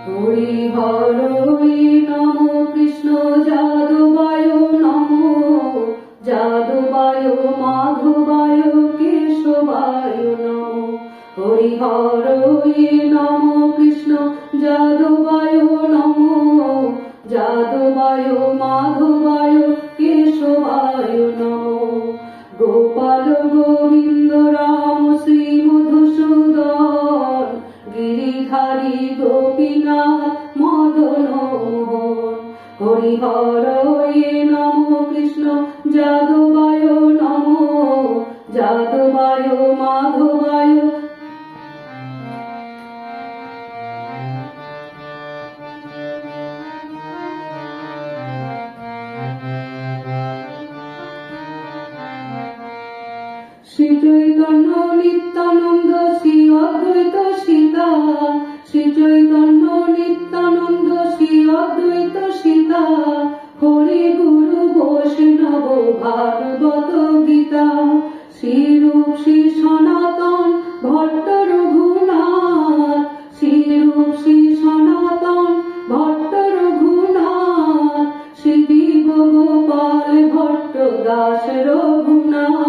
হরি হরই নম কৃষ্ণ যাদবায় নমো যাদবায় মাধবায় কেশবায় নমো হরি হরই নম কৃষ্ণ যাদবায় নমো যাদবায় মাধবায় কেশবায় নমো গোপাল গোবিন্দ রাম শ্রী মধুসূদন গিরিধারী গোপীনাথ মদন মোহন হরি হরয়ে নম কৃষ্ণ যাদবায় নমো যাদবায় মাধবায় শ্রী চৈতন্য নিত্যানন্দ শ্রী অদ্বৈত সীতা শ্রী চৈতন্য নিত্যানন্দ শ্রী অদ্বৈত সীতা হরি গুরু বৈষ্ণব ভাগবত গীতা শ্রী রূপ শ্রী সনাতন ভট্ট রঘুনাথ শ্রী রূপ শ্রী সনাতন ভট্ট রঘুনাথ শ্রী জীব গোপাল ভট্ট দাস রঘুনাথ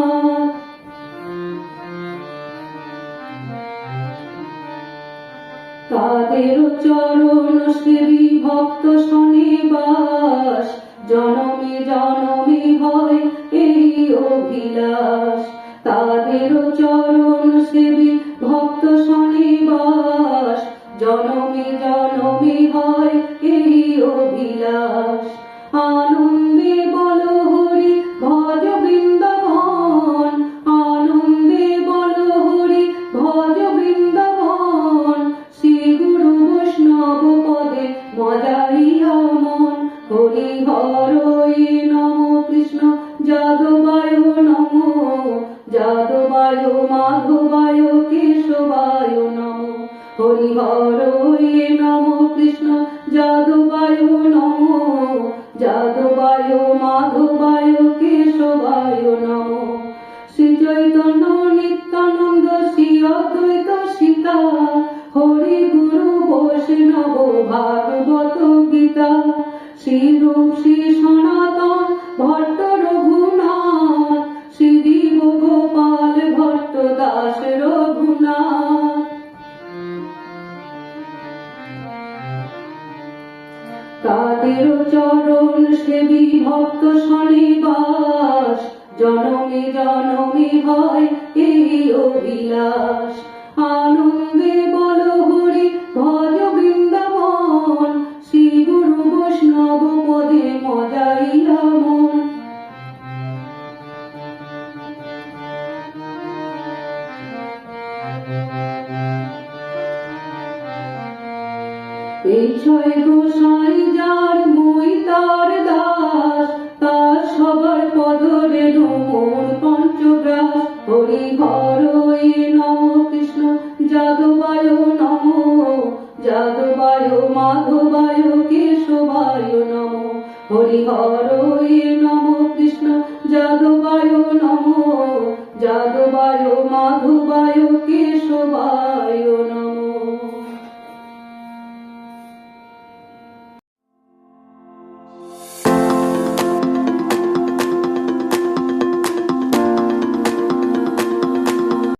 তাদের চরণ সেবী ভক্ত শনিবাস জনমে জনমে হয় এই অভিলাষ তাদের চরণ সেবী ভক্ত শনিবাস জনমে জনমে হয় এই অভিলাষ আনন্দে বল হরি ভজ বৃন্দাবন আনন্দে বল হরি ভজ বৃন্দাবন শ্রী গুরু বৈষ্ণব পদে মজাইয়া মন হরি হরই নম কৃষ্ণ যাদবায় নমো যাদবায় মাধবায় কেশবায় নমো হরি হরই নম কৃষ্ণ যাদবায় নমো যাদবায় মাধবায় কেশবায় নমো শ্রী চৈতন্য নিত্যানন্দ শ্রী অদ্বৈত সীতা হরি গুরু বৈষ্ণব ভাগবত গীতা শ্রী রূপ শ্রী সনাতন ভট্ট রঘুনাথ শ্রী জীব গোপাল ভট্ট দাস রঘুনাথ তাদের চরণ সেবী ভক্ত শনিবাস জনমে জনমে হয় এই অভিলাষ আনন্দে বল হরি ভজ বৃন্দাবন শ্রী গুরু বৈষ্ণব পদে মজাইয়া মন এই ছয় গোসাই যার মই তার দাস তার সবার পদরেণু মোর পঞ্চগ্রাস হরি হরই নম কৃষ্ণ যাদবায় নমো যাদবায় মাধবায় কেশবায় নমো হরি হরই